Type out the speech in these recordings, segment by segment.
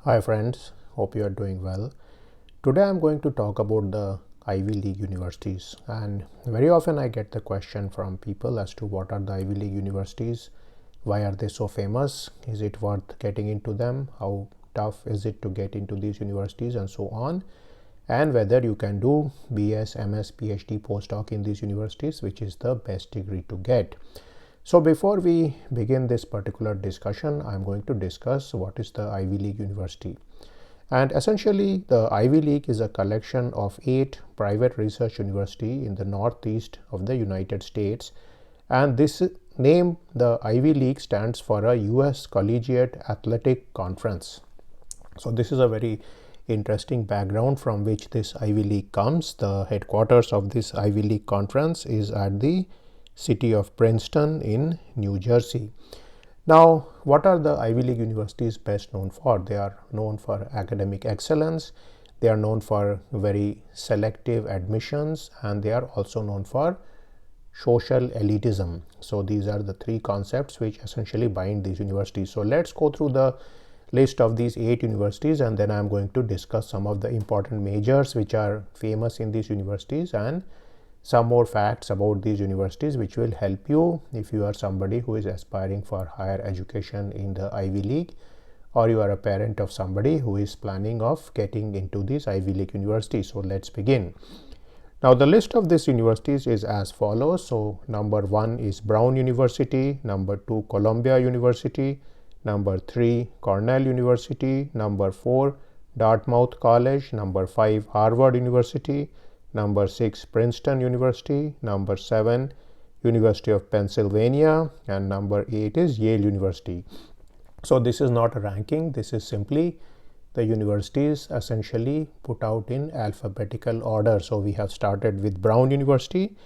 Hi friends, hope you are doing well. Today I'm going to talk about the Ivy League universities, and very often I get the question from people as to what are the Ivy League universities, why are they so famous, is it worth getting into them, how tough is it to get into these universities, and so on, and whether you can do BS, MS, PhD, postdoc in these universities, which is the best degree to get. So before we begin this particular discussion, I'm going to discuss what is the Ivy League University. And essentially, the Ivy League is a collection of 8 private research universities in the northeast of the United States. And this name, the Ivy League, stands for a US Collegiate Athletic Conference. So this is a very interesting background from which this Ivy League comes. The headquarters of this Ivy League conference is at the city of Princeton in New Jersey. Now, what are the Ivy League universities best known for? They are known for academic excellence, they are known for very selective admissions, and they are also known for social elitism. So these are the three concepts which essentially bind these universities. So let's go through the list of these 8 universities, and then I'm going to discuss some of the important majors which are famous in these universities and some more facts about these universities which will help you if you are somebody who is aspiring for higher education in the Ivy League, or you are a parent of somebody who is planning of getting into these Ivy League universities. So let's begin. Now the list of these universities is as follows. So number 1 is Brown University, number 2 Columbia University, number 3 Cornell University, number 4 Dartmouth College, number 5 Harvard University, number 6 Princeton University, number 7 University of Pennsylvania, and number 8 is Yale University. So this is not a ranking, this is simply the universities essentially put out in alphabetical order. So we have started with Brown University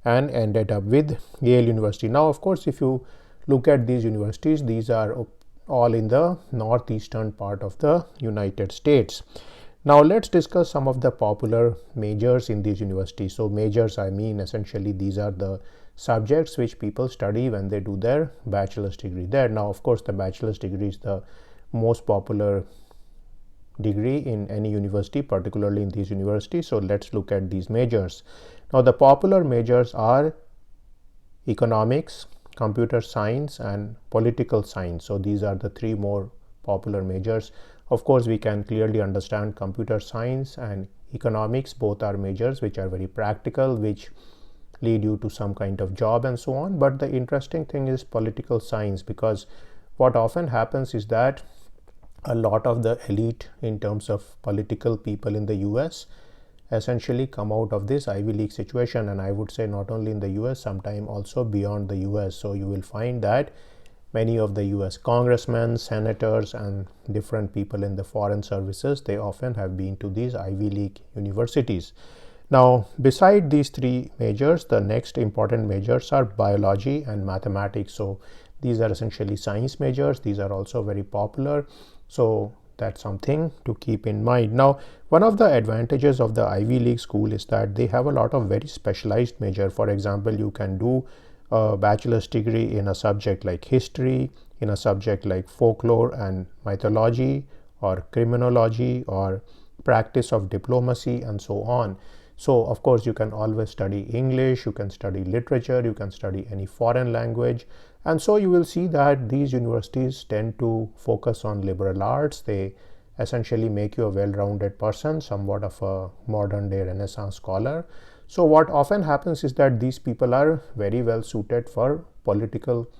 and ended up with Yale University. Now of course if you look at these universities, these are all in the northeastern part of the United States. Now let's discuss some of the popular majors in these universities. So majors, I mean essentially these are the subjects which people study when they do their bachelor's degree there. Now of course the bachelor's degree is the most popular degree in any university, particularly in these universities. So let's look at these majors. Now the popular majors are economics, computer science, and political science. So these are the 3 more popular majors. Of course, we can clearly understand computer science and economics, both are majors which are very practical, which lead you to some kind of job and so on. But the interesting thing is political science, because what often happens is that a lot of the elite in terms of political people in the US essentially come out of this Ivy League situation, and I would say not only in the US, sometime also beyond the US. So you will find that many of the US congressmen, senators, and different people in the foreign services, they often have been to these Ivy League universities. Now, beside these 3 majors, the next important majors are biology and mathematics. So these are essentially science majors. These are also very popular. So that's something to keep in mind. Now, one of the advantages of the Ivy League school is that they have a lot of very specialized major. For example, you can do a bachelor's degree in a subject like history, in a subject like folklore and mythology, or criminology, or practice of diplomacy, and so on. So of course you can always study English, you can study literature, you can study any foreign language. And so you will see that these universities tend to focus on liberal arts. They essentially make you a well-rounded person, somewhat of a modern day Renaissance scholar. So what often happens is that these people are very well suited for political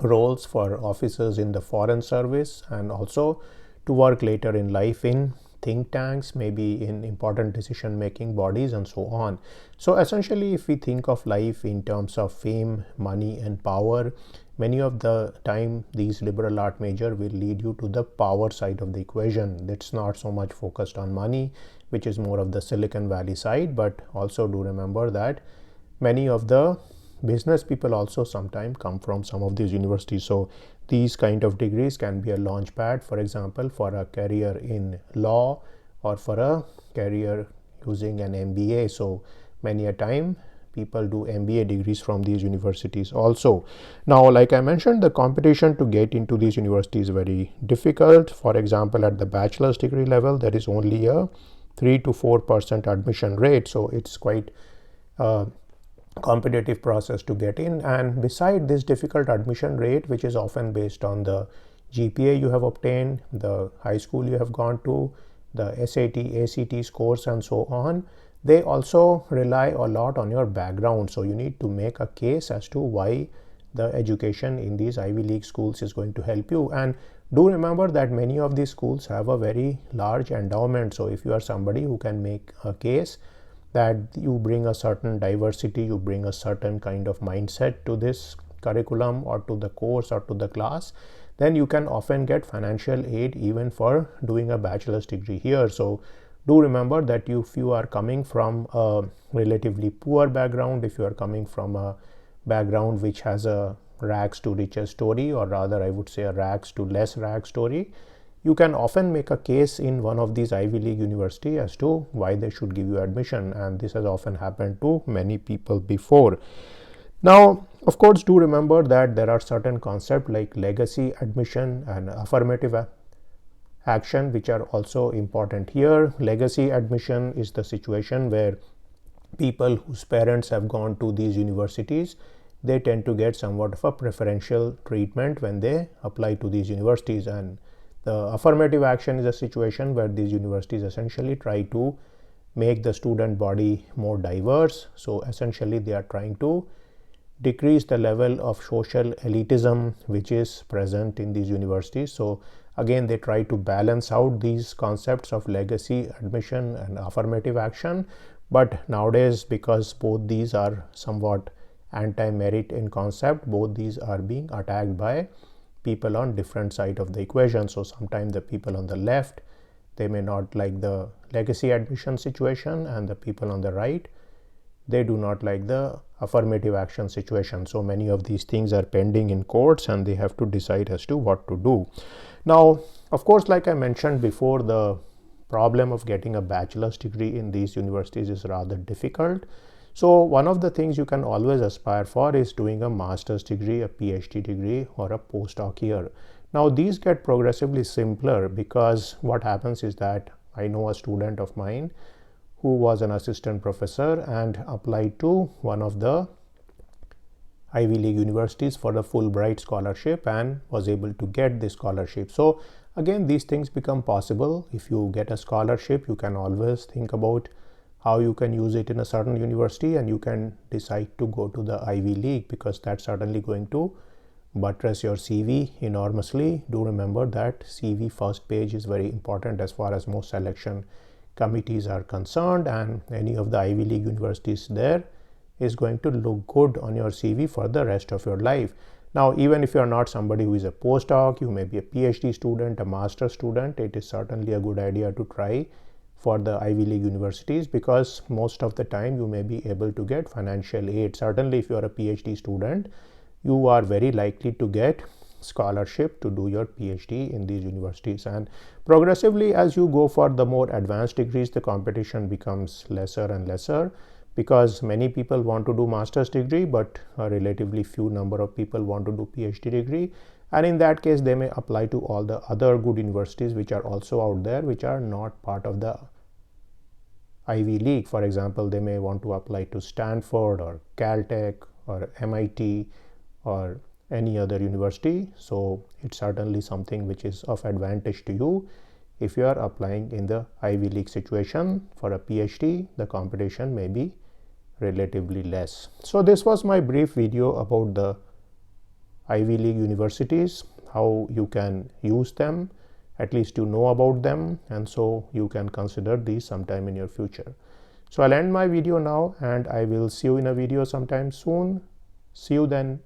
roles, for officers in the foreign service, and also to work later in life in think tanks, maybe in important decision making bodies, and so on. So essentially, if we think of life in terms of fame, money, and power, many of the time these liberal art major will lead you to the power side of the equation. It's not so much focused on money, which is more of the Silicon Valley side, but also do remember that many of the business people also sometimes come from some of these universities. So these kind of degrees can be a launch pad, for example, for a career in law or for a career using an MBA. So many a time people do MBA degrees from these universities also. Now, like I mentioned, the competition to get into these universities is very difficult. For example, at the bachelor's degree level, there is only a 3 to 4% admission rate, so it's quite competitive process to get in. And beside this difficult admission rate, which is often based on the GPA you have obtained, the high school you have gone to, the SAT, ACT scores, and so on, they also rely a lot on your background. So you need to make a case as to why the education in these Ivy League schools is going to help you. And do remember that many of these schools have a very large endowment. So if you are somebody who can make a case that you bring a certain diversity, you bring a certain kind of mindset to this curriculum or to the course or to the class, then you can often get financial aid even for doing a bachelor's degree here. So do remember that if you are coming from a relatively poor background, if you are coming from a background which has a rags to riches story, or rather I would say a rags to less rags story, you can often make a case in one of these Ivy League university as to why they should give you admission, and this has often happened to many people before. Now, of course, do remember that there are certain concepts like legacy admission and affirmative action which are also important here. Legacy admission is the situation where people whose parents have gone to these universities, they tend to get somewhat of a preferential treatment when they apply to these universities. And the affirmative action is a situation where these universities essentially try to make the student body more diverse. So essentially they are trying to decrease the level of social elitism which is present in these universities. So again, they try to balance out these concepts of legacy admission and affirmative action. But nowadays, because both these are somewhat anti-merit in concept, both these are being attacked by people on different side of the equation. So sometimes the people on the left, they may not like the legacy admission situation, and the people on the right, they do not like the affirmative action situation. So many of these things are pending in courts and they have to decide as to what to do. Now, of course, like I mentioned before, the problem of getting a bachelor's degree in these universities is rather difficult. So one of the things you can always aspire for is doing a master's degree, a PhD degree, or a postdoc here. Now these get progressively simpler because what happens is that I know a student of mine who was an assistant professor and applied to one of the Ivy League universities for the Fulbright scholarship and was able to get this scholarship. So again, these things become possible. If you get a scholarship, you can always think about how you can use it in a certain university, and you can decide to go to the Ivy League because that's certainly going to buttress your CV enormously. Do remember that CV first page is very important as far as most selection committees are concerned, and any of the Ivy League universities there is going to look good on your CV for the rest of your life. Now, even if you are not somebody who is a postdoc, you may be a PhD student, a master student, it is certainly a good idea to try for the Ivy League universities because most of the time you may be able to get financial aid. Certainly, if you are a PhD student, you are very likely to get scholarship to do your PhD in these universities. And progressively, as you go for the more advanced degrees, the competition becomes lesser and lesser because many people want to do master's degree, but a relatively few number of people want to do PhD degree. And in that case, they may apply to all the other good universities which are also out there, which are not part of the Ivy League. For example, they may want to apply to Stanford or Caltech or MIT or any other university. So it's certainly something which is of advantage to you. If you are applying in the Ivy League situation for a PhD, the competition may be relatively less. So this was my brief video about the Ivy League universities, how you can use them, at least you know about them, and so you can consider these sometime in your future. So I'll end my video now and I will see you in a video sometime soon. See you then.